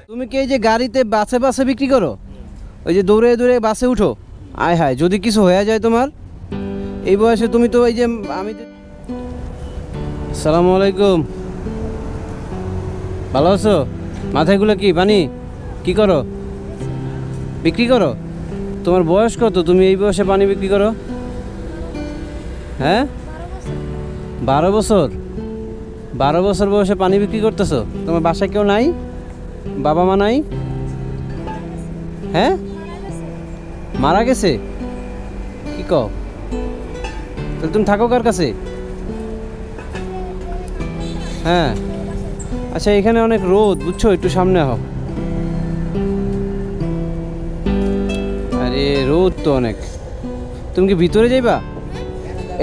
তুমি কি এই যে গাড়িতে বাসে বাসে বিক্রি করো? ওই যে দৌড়ে দৌড়ে বাসে উঠো? আয় হায়, যদি কিছু হয়ে যায় তোমার এই বয়সে। তুমি তো এই যে আসসালামু আলাইকুম, ভালো আছো? মাথায়গুলো কি পানি? কি করো? বিক্রি করো? তোমার বয়স কত? তুমি এই বয়সে পানি বিক্রি করো? হ্যাঁ, 12 বছর। 12 বছর বয়সে পানি বিক্রি করতেছো? তোমার বাসায় কেউ নাই? বাবা মা নাই? হ্যাঁ, মারা গেছে? কি কও? তাহলে তুমি থাকো কার কাছে? হ্যাঁ, আচ্ছা, এখানে অনেক রোদ, বুঝছো, একটু সামনে হও। আরে রোদ তো অনেক। তুমি কি ভিতরে যাইবা?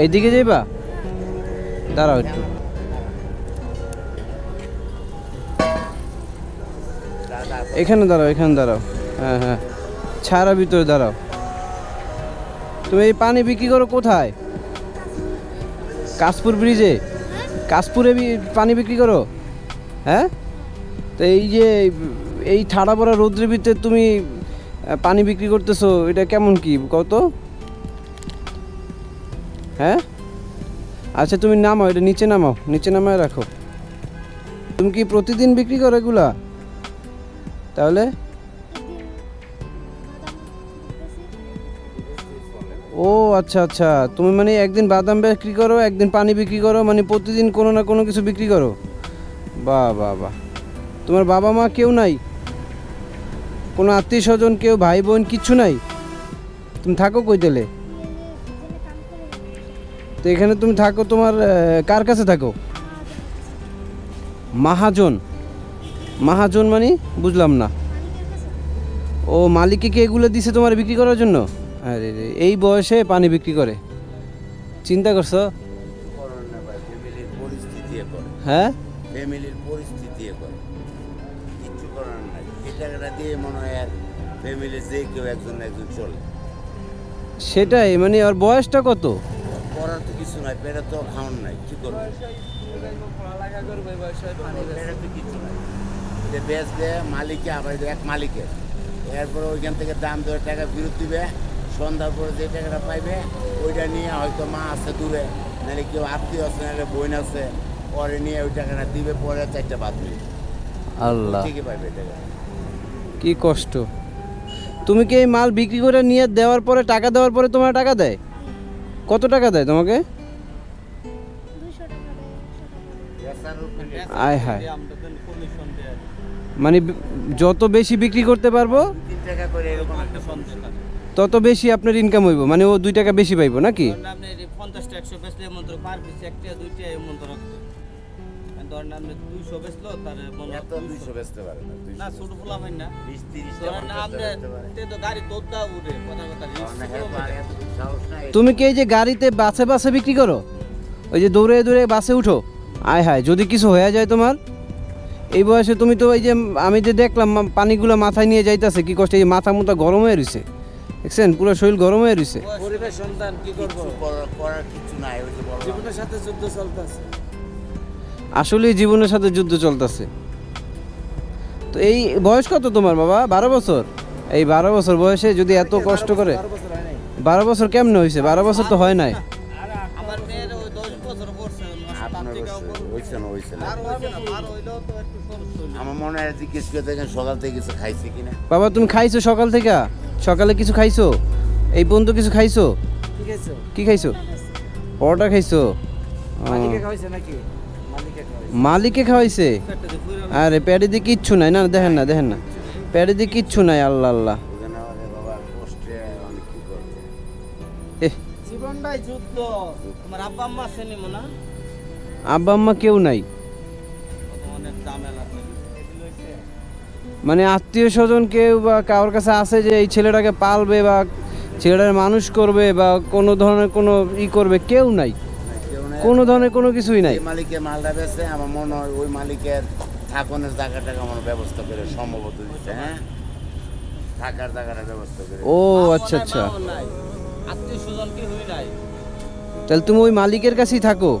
এইদিকে যাইবা? দাঁড়াও একটু। এখানে দাঁড়াও, এখানে দাঁড়াও। হ্যাঁ হ্যাঁ, ছাড়া ভিতরে দাঁড়াও। তুমি এই পানি বিক্রি করো কোথায়? কাশপুর ব্রিজে? কাশপুরে পানি বিক্রি করো? হ্যাঁ, তো এই যে এই ঠাড়া পড়া রৌদ্রের ভিতরে তুমি পানি বিক্রি করতেছো, এটা কেমন কি কত? হ্যাঁ, আচ্ছা তুমি নামাও, এটা নিচে নামাও, নিচে নামায় রাখো। তুমি কি প্রতিদিন বিক্রি করো এগুলা? তাহলে ও আচ্ছা আচ্ছা, তুমি মানে একদিন বাদাম বিক্রি করো, একদিন পানি বিক্রি করো, মানে প্রতিদিন কোনো না কোনো কিছু বিক্রি করো। বাহ বাহ বাহ। তোমার বাবা মা কেউ নাই? কোনো আত্মীয় স্বজন, কেউ ভাই বোন কিচ্ছু নাই? তুমি থাকো কই তাহলে? তো এখানে তুমি থাকো, তোমার কার কাছে থাকো? মহাজন? মহাজন মানে বুঝলাম না। ও মালিককে কি এগুলো দিছে তোমার বিক্রি করার জন্য? আরে রে, এই বয়সে পানি বিক্রি করে? চিন্তা করছো? হ্যাঁ, ফ্যামিলির পরিস্থিতি এখন কিচ্ছু করার নাই। এই টাকাটা দিয়ে মনে হয় আর ফ্যামিলির যে কেউ একজন একজন চলে। সেটাই, মানে ওর বয়সটা কত? করার তো কিছু নাই, পেটে তো খাওয়ার নাই, কি করবে? পেটে তো কিছু নাই, যে বেচবে মালিকে, আবার এক মালিকের, এরপরে ওইখান থেকে দাম দেওয়ার টাকা ফেরত দিবে। সন্ধ্যার পরে যে টাকাটা পাইবে ওইটা নিয়ে হয়তো মা আছে দূরে, নাহলে কেউ আত্মীয় আছে, নাহলে বোন আছে, পরে নিয়ে ওই টাকাটা দিবে, পরে 4টা বাদ দিবে। আল্লাহ, ঠিকই পাইবে টাকা। কি কষ্ট। তুমি কি এই মাল বিক্রি করে নিয়ে দেওয়ার পরে, টাকা দেওয়ার পরে তোমার টাকা দেয়? কত টাকা দেয় তোমাকে? 200 টাকা। আয় হায়, মানে যত বেশি বিক্রি করতে পারবো 3 টাকা করে এরকম একটা তত বেশি আপনার ইনকাম হইব, মানে ও 2 টাকা বেশি পাইবো নাকি? আপনি 50টা 100 বেচলে মন্ত্র পার পিস 1টা 2টা এই মন্ত্র রাখতে। ধরেন আপনি 200 বেচলো, তার এত 200 বেচতে পারে না, না ছোট ফুলা হয় না 20-30 ধরেন আপনি তো গাড়ি তোদা উঠে কথা তুমি কি এই যে গাড়িতে বাসে বাসে বিক্রি করো? ওই যে দৌড়ে দৌড়ে বাসে উঠো? আয় হায়, যদি কিছু হয়ে যায় তোমার এই বয়সে। তুমি তো এই যে আমি যে দেখলাম পানিগুলো মাথায় নিয়ে যাইতেছে, কি কষ্ট। এই মাথা মুথা গরম হয়ে রয়েছে, দেখছেন, পুরো শরীর গরম হয়ে রয়েছে। পরিবেশ সন্তান কি করব, করার কিছু নাই, ওই যে জীবনের সাথে যুদ্ধ চলতেছে। আসলে জীবনের সাথে যুদ্ধ চলতেছে। তো এই বয়স কত তোমার বাবা? 12 বছর। এই 12 বছর বয়সে যদি এত কষ্ট করে, 12 বছর কেমনে হয়েছে? 12 বছর তো হয় নাই। আমার মেয়ের ওই 10 বছর পড়ছে, আমার মনে হয় জিজ্ঞেস করে দেখেন সকাল থেকে কিছু খাইছে কিনা। বাবা তুমি খাইছো সকাল থেকে? সকালে কিছু খাইছো? এই পর্যন্ত কিছু খাইছো? কি খাইছো? পরোটা খাইছো? মালিকে খাওয়াইছে? আরে পেটে দিয়ে কিচ্ছু নাই, না দেখেন না, দেখেন না, পেটে দিয়ে কিচ্ছু নাই। আল্লাহ আল্লাহ, জীবনটাই যুদ্ধ। তোমার আব্বা আম্মা আছে নি মনে? আব্বা আম্মা কেউ নাই? অনেক ঝামেলা। মানে আত্মীয় স্বজন কেউ বা কারোর কাছে আছে যে এই ছেলেটাকে পালবে বা ছেলেটার মানুষ করবে বা কোনো ধরনের কোনো করবে? কেউ নাই, কোনো ধরনের কোনো কিছুই নাই। মালিকের মালটা বেচে আমার মনে হয় ওই মালিকের থাকনের জায়গাটা আমার ব্যবস্থা করে সম্ভবত দিচ্ছে। হ্যাঁ, থাকার জায়গাটার ব্যবস্থা করে। ও আচ্ছা আচ্ছা, আত্মীয় স্বজন কি হই নাই? তাহলে তুমি ওই মালিকের কাছেই থাকো?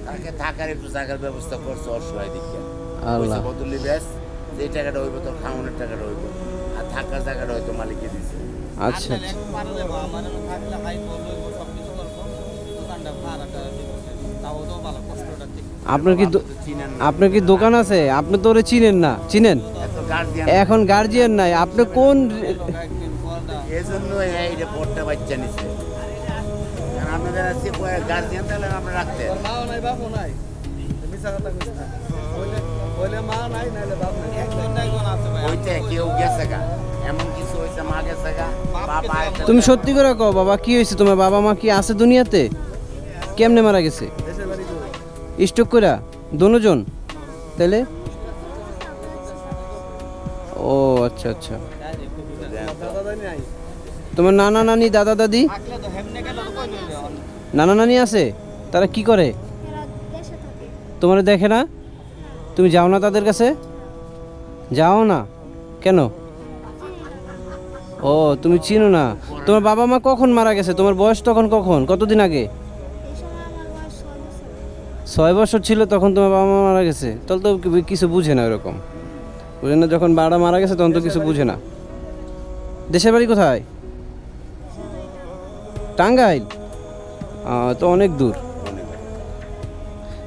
তাকে থাকার একটু জায়গার ব্যবস্থা করছে অসহায় দিকে আল্লাহ। পয়সা বদলি ব্যাস, যে টাকাটা হইব তোর খাওয়ানোর টাকাটা হইব, আর থাকার জায়গাটা হয়তো মালিকে দিছে। আচ্ছা আপনার এক পারে দেবো, আমার থাকলে খাইবো, লইবো, সব কিছু করবো, দোকানটা ভাড়াটা দিব, তাও তো ভালো কষ্টটা ঠিক। আপনার কি আপনি তো চিনেন না। আপনার কি দোকান আছে? আপনি তো ওরে চিনেন না, চিনেন? এত গার্জিয়ান এখন গার্জিয়ান নাই, আপনি কোন একদিন পর দাও। এই জন্য এইটা পড়তে বাচ্চা নিছে, কারণ আপনাদের আছে গার্জিয়ান, তাহলে আপনি রাখতেন। মাও নাই বাপও নাই, মিশা কথা কইছ না, হইলে মা নাই নাইলে বাপ নাই। একদিন নাই কোন আছে ভাই। ওইটা কেউ গেছে গা, এমন কিছু হয়েছে মা গেছে গা, বাবা একটা- তুমি সত্যি করে কও বাবা, কি হয়েছে? তোমার বাবা মা কি আছে দুনিয়াতে? কেমনে মারা গেছে? দেশের বাড়ি কই? স্ট্রোক কইরা দুজন? তাহলে ও আচ্ছা আচ্ছা। দাদা দাদি নাই। তোমার নানা নানি দাদা দাদি থাকলে তো হেমনে গেলে তো কই লইলে। নানা নানি আছে? তারা কি করে? এরা দেশে থাকে। তোমার দেখে না? তুমি যাও না তাদের কাছে? যাও না কেন? ও তুমি চিনো না? তোমার বাবা মা কখন মারা গেছে? তোমার বয়স তখন কখন, কতদিন আগে? এই সময় আমার বয়স 6 বছর। 6 বছর ছিল তখন তোমার বাবা মা মারা গেছে? তাহলে তো কিছু বুঝে না ওরকম, বুঝে না। যখন বাবা মারা গেছে তখন তো কিছু বুঝে না। দেশের বাড়ি কোথায়? টাঙ্গাইল? তো অনেক দূর।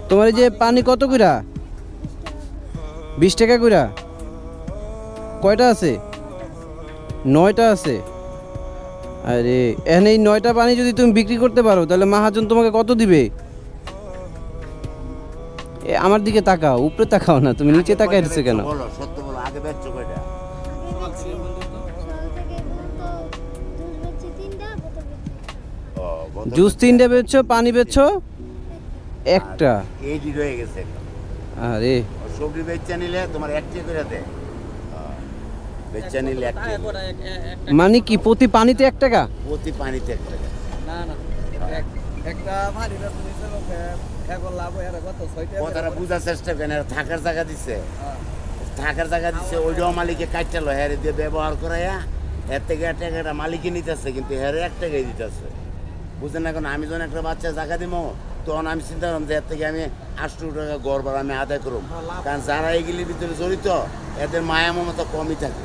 তোমার এই যে পানি কত কইরা? 20 টাকা কইরা? কয়টা আছে? 9টা আছে। আরে এখানে এই 9টা পানি যদি তুমি বিক্রি করতে পারো তাহলে মহাজন তোমাকে কত দিবে? আমার দিকে তাকাও, উপরে তাকাও না, তুমি নিচে তাকাই দিচ্ছ কেন? বলো, সত্য বলো, আগে বেচছ কয়টা? আগে বেচছি, সকাল থেকে পর্যন্ত দুধ বেচছি 3টা, বোতল বেচছি 1টা। ও, বোতল জুস বেচছ। 3টে বেচছো, পানি বেচছো একটা। এই ডি রয়ে গেছে। আরে ও সবজি বেচা নিলে তোমার একটি করে দেয়, বেচা নিলে একটি, তাই করে একটা মানে কি প্রতি পানিতে 1 টাকা? প্রতি পানিতে 1 টাকা। না না, একটা ভারী রাত নিছে লোকে, এখন লাভ হয় আর কত 6টা। কথাটা বুঝার চেষ্টা করেন, এরা থাকার জায়গা দিচ্ছে, থাকার জায়গা দিচ্ছে, ওইটাও মালিকে কাটতে লো, হ্যাঁ দিয়ে ব্যবহার করাইয়া এর থেকে 1 টাকাটা মালিকে নিতেছে, কিন্তু হ্যাঁ 1 টাকাই দিতেছে। বুঝলেন না? এখন আমি যখন একটা বাচ্চা জায়গা দিব, তখন আমি চিন্তা করলাম যে এর থেকে আমি 800 টাকা গড় ভাড়া আমি আদায় করব, কারণ যারা এগুলির ভিতরে জড়িত এদের মায়া মমতা কমই থাকে।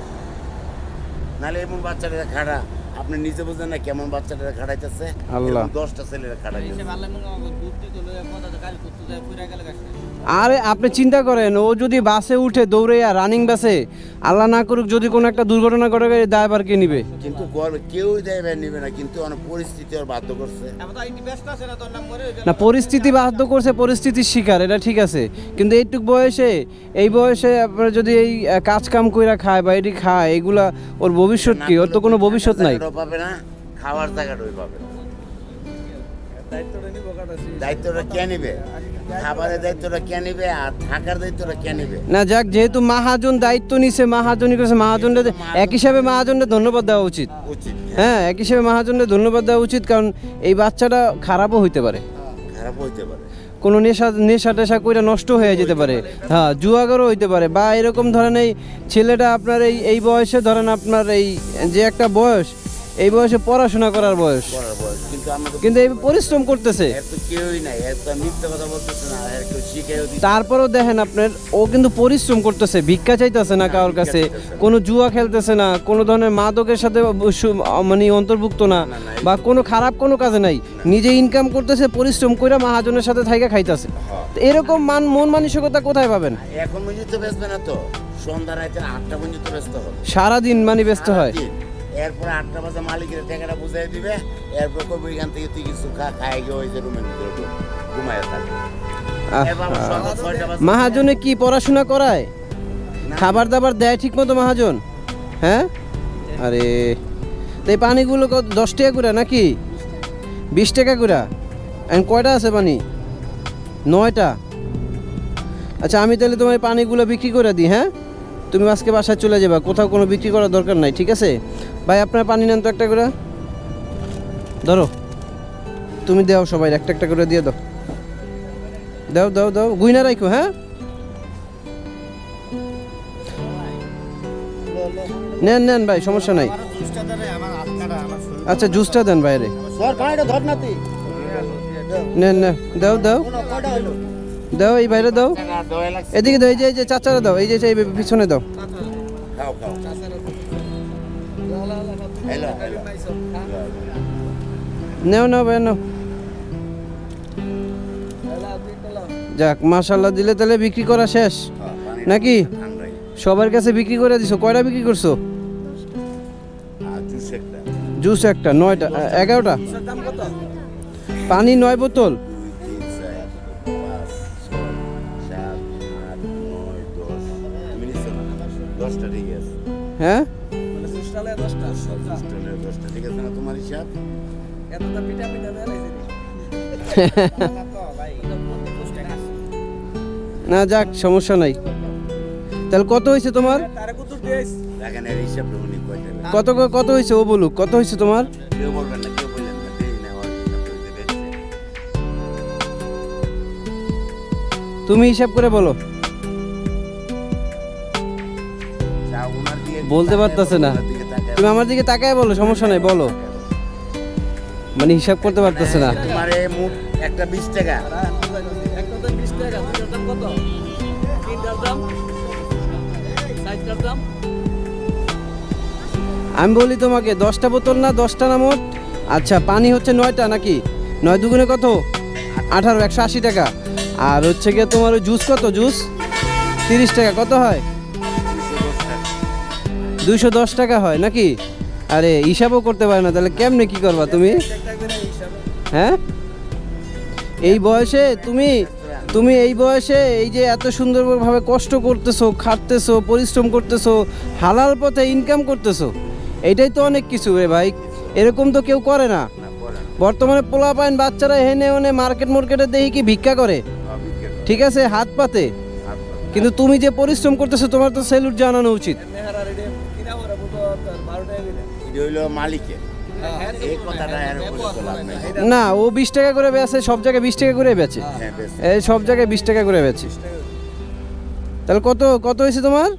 নাহলে এমন বাচ্চাটা খাড়া, আপনি নিজে বুঝলেন না কেমন বাচ্চাটা খাড়াইতেছে, আল্লাহ। 10টা ছেলেরা খাড়াইতেছে। হিসেবে আল্লাহ মনে হয় দুধ দিতে লইয়া কথা তো গাড়ি করতে যায়, পুরা গেলে গাছে। আরে আপনি চিন্তা করেন, ও যদি বাসে উঠে দৌড়ে রানিং বাসে, আল্লাহ না করুক যদি কোনো একটা দুর্ঘটনা ঘটে গেলে দায়ভার কে নিবে? কিন্তু গর্বে কেউই দেয় নিবে না, কিন্তু অনেক পরিস্থিতি ওর বাধ্য করছে। এখন তো এই ব্যস্ত আছে না, তোর নাম মরে হয়ে না, পরিস্থিতি বাধ্য করছে, পরিস্থিতির শিকার, এটা ঠিক আছে, কিন্তু এইটুক বয়সে, এই বয়সে আপনার যদি এই কাজ কাম কইরা খায় বা এটি খায়, এগুলা ওর ভবিষ্যৎ কি? ওর তো কোনো ভবিষ্যৎ নাই। জায়গাটাও পাবে না, খাওয়ার জায়গাটাই পাবে না। দায়িত্বটা নিব কাটাছি। দায়িত্বটা কে নিবে? খাবারের দায়িত্বটা কে নিবে, আর থাকার দায়িত্বটা কে নিবে? না যাক, যেহেতু মহাজন দায়িত্ব নিছে, মহাজনই করেছে, মহাজনটা এক হিসাবে মহাজনটা ধন্যবাদ দেওয়া উচিত। উচিত, হ্যাঁ, এক হিসাবে মহাজনটা ধন্যবাদ দেওয়া উচিত, কারণ এই বাচ্চাটা খারাপও হইতে পারে, খারাপ হইতে পারে। কোনো নেশা টেশা কইরা নষ্ট হয়ে যেতে পারে, হ্যাঁ জুয়াগারও হইতে পারে, বা এরকম ধরেন এই ছেলেটা আপনার এই বয়সে ধরেন আপনার এই যে একটা বয়স, এই বয়সে পড়াশোনা করার বয়স, করার বয়স, কিন্তু আমরা তো কিন্তু এই পরিশ্রম করতেছে। এর তো কেউই নাই, এর তো মিথ্যে কথা বলতেছে না, এর কেউ শিখেও দিচ্ছে। তারপরেও দেখেন আপনার, ও কিন্তু পরিশ্রম করতেছে, ভিক্ষা চাইতেছে না কারোর কাছে, কোনো জুয়া খেলতেছে না, কোনো ধরনের মাদকের সাথে মানে অন্তর্ভুক্ত না, বা কোনো খারাপ কোনো কাজে নাই, নিজে ইনকাম করতেছে, পরিশ্রম করে মহাজনের সাথে থাইকা খাইতেছে। তো এরকম মন মানসিকতা কোথায় পাবেন? এখন পর্যন্ত বেচবে না তো, সন্ধ্যা রাতে 8টা পর্যন্ত ব্যস্ত হবে। সারাদিন মানে ব্যস্ত হয়। সারাদিন। এরপর 8টা বাজে মালিকের টাকাটা বুঝাই দিবে, এরপর কবি এখান থেকে তুই কিছু খাই গিয়ে ওই যে রুমের ভিতরে ঘুমায় থাকবে। এরপর আবার সন্ধ্যা 6টা বাজে মহাজনে কি পড়াশোনা করায়? না, খাবার দাবার দেয় ঠিক মতো মহাজন? হ্যাঁ, আরে তো এই পানিগুলো 10 টাকা করে নাকি 20 টাকা করে? এখন কয়টা আছে পানি? 9টা। আচ্ছা, আমি তাহলে তোমার এই পানিগুলো বিক্রি করে দিই, হ্যাঁ? তুমি আজকে বাসায় চলে যাবে, কোথাও কোনো বিক্রি করার দরকার নাই, ঠিক আছে? ভাই আপনার পানি নেন তো একটা করে, ধরো, তুমি দাও সবাই একটা একটা করে দিয়ে দাও, দাও দাও দাও, গুইনা রাখো, হ্যাঁ? নেন নেন ভাই, সমস্যা নাই। আমার জুসটা ধরে আমার হাত কাটা, আমার শরীর আচ্ছা জুসটা দেন বাইরে। সর পানিটা ধর না তুই। নেন না, দাও দাও দাও, এই বাইরে দাও, টাকা দেওয়া লাগছে এদিকে দাও, এই যে চাচারা দাও, এই যে এই পিছনে দাও। খাও খাও হ্যালো হ্যালো নাও নাও ভাই নাও। যাক মাশাল্লাহ, দিলে তাহলে বিক্রি করা শেষ নাকি? ঠান্ডাই সবার কাছে বিক্রি করে দিছো? কয়টা বিক্রি করছো? আর জুস একটা জুস একটা, 9টা 11টা, দাম কত? পানি 9 বোতল। 2 3 4 5 6 7 8 9 10 তুমি নিচ্ছ না 10টা ঠিক আছে হ্যাঁ মানে সুস্টালে 10টা 10টা ঠিক আছে না তোমার হিসাব এত তো পিঠা পিঠা দেয় না ভাই এটা 25 টাকা না যাক সমস্যা নাই। তাহলে কত হয়েছে তোমার? তারে কত দিয়েছ? দেখেন এর হিসাব উনি কয়টা কত কত হয়েছে ও বলুক, কত হয়েছে তোমার? কেউ বলবেন না কেউ বললেন না দেরি না আমার হিসাব করে বেচছে তুমি হিসাব করে বলো। যা ওনার দিকে বলতে পারতাছে না। ওনার দিকে তাকায় তুমি আমার দিকে তাকায় বলো, সমস্যা নাই বলো। মানে হিসাব করতে পারতেছে না। তোমার এই মুখ একটা 20 টাকা একটা তো 20 টাকা, দুইটার দাম কত? তিনটার দাম 60টার দাম আমি বলি তোমাকে 10টা বোতল না 10টা না মোট? আচ্ছা পানি হচ্ছে 9টা নাকি? 9 দুগুণে কত? 18, 180 টাকা। আর হচ্ছে গিয়ে তোমার ওই জুস কত? জুস 30 টাকা, কত হয়? 210 টাকা হয় নাকি? আরে হিসাবও করতে পারে না, তাহলে কেমনে কি করবা তুমি? একটা করে হিসাব হ্যাঁ এই বয়সে তুমি তুমি এই বয়সে এই যে এত সুন্দরভাবে কষ্ট করতেছো, খাটতেছো, পরিশ্রম করতেছো, হালাল পথে ইনকাম করতেছো, এইটাই তো অনেক কিছু রে ভাই। এরকম তো কেউ করে না। বর্তমানে পোলা পাইন বাচ্চারা হেনে ওনে মার্কেটে দেখি কি ভিক্ষা করে, ঠিক আছে হাত পাতে, কিন্তু তুমি যে পরিশ্রম করতেছো তোমার তো স্যালুট জানানো উচিত। নেহারা রেডি কিনা ওরা বলতো 12 টাকা দিলে এটা হইলো মালিকের এই কথাটা এর উপরে তো লাভ নাই না ও 20 টাকা করে বেচে, সব জায়গায় 20 টাকা করে বেচে, হ্যাঁ বেশ এই সব জায়গায় 20 টাকা করে বেচে। তাহলে কত কত হয়েছে তোমার?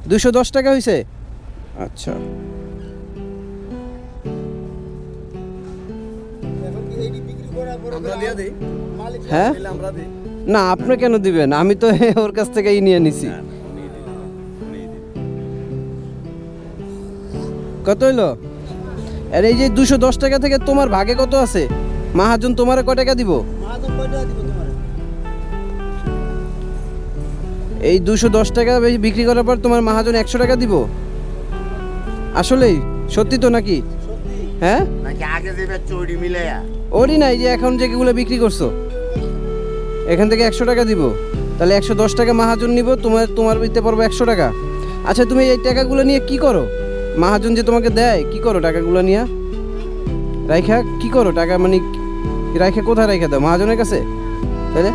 210 টাকা হয়েছে। আচ্ছা এখন কি এইটি বিক্রি করার পর আমরা দিয়ে দেই মালিক হ্যাঁ দিলে আমরা দেই না, আপনি কেন দিবেন? আমি তো ওর কাছ থেকেই নিয়ে নিছি। কত হইলো? আর এই যে 210 টাকা থেকে তোমার ভাগে কত আছে? মাহাজন তোমারে কয় টাকা দিব? মাদম কয়টা দিব তোমারে? এই 210 টাকা বিক্রি করার পর তোমার মাহাজন 100 টাকা দিব? আসলেই সত্যি তো নাকি? সত্যি হ্যাঁ নাকি আগে যে চৌড়ি মিলাইয়া ওরই নাই যে এখন যেগুলো বিক্রি করছো এখান থেকে 100 টাকা দিব, তাহলে 110 টাকা মাহাজন নিব, তোমার দিতে পারবো 100 টাকা। আচ্ছা তুমি এই টাকাগুলো নিয়ে কি করো? মাহাজন যে তোমাকে দেয় কি করো টাকাগুলো নিয়ে? রাইখা কি করো টাকা? মানে রাইখা কোথায় রাইখা দাও? মাহাজনের কাছে? তাহলে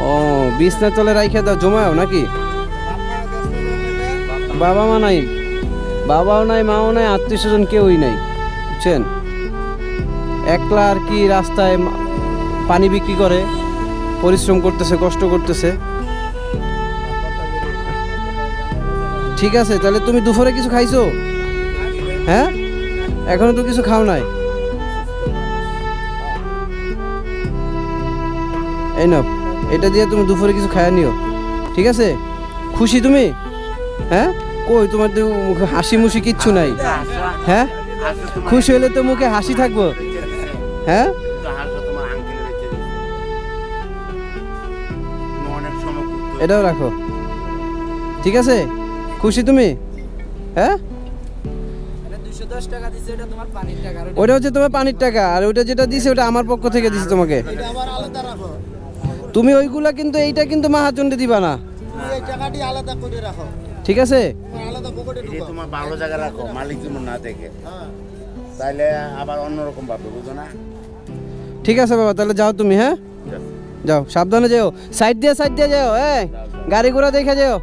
ও বিছনা তলে রাইখা দাও, জমাও নাকি? বাবা মা নাই, বাবাও নাই, মাও নাই, আত্মীয় স্বজন কেউই নাই, বুঝছেন? একলা আর কি রাস্তায় পানি বিক্রি করে পরিশ্রম করতেছে, কষ্ট করতেছে। ঠিক আছে, তাহলে তুমি দুপুরে কিছু খাইছো? হ্যাঁ এখনো তো কিছু খাও নাই। এই নাও, এটা দিয়ে তুমি দুপুরে কিছু খাইয়া নিও, ঠিক আছে? খুশি তুমি? হ্যাঁ কই তোমার তো হাসি মুশি কিচ্ছু নাই। হ্যাঁ খুশি হলে তো মুখে হাসি থাকবো। হ্যাঁ তোমার আঙ্কেলের বেঁচে দিচ্ছে তুমি অনেক সময় করতে এটাও রাখো, ঠিক আছে? খুশি তুমি? হ্যাঁ এটা 210 টাকা দিছে, এটা তোমার পানির টাকা আর ওটা হচ্ছে তোমার পানির টাকা, আর ওইটা যেটা দিছে ওটা আমার পক্ষ থেকে দিছে তোমাকে। এটা আবার আলাদা রাখো। তুমি ওইগুলা কিন্তু এইটা কিন্তু মাহাজনকে দিবা না, তুমি এই টাকাটি আলাদা করে রাখো, ঠিক আছে? তোমার আলাদা পকেটে এটা ঢুকাও। তোমার ভালো জায়গায় রাখো মালিক যেন না দেখে, হ্যাঁ তাইলে আবার অন্যরকম ভাবে বুঝো না। ঠিক আছে বাবা, তাহলে যাও তুমি। হ্যাঁ যাও, সাবধানে যেও, সাইড দিয়ে যাও, গাড়ি ঘোড়া দেখে যেও।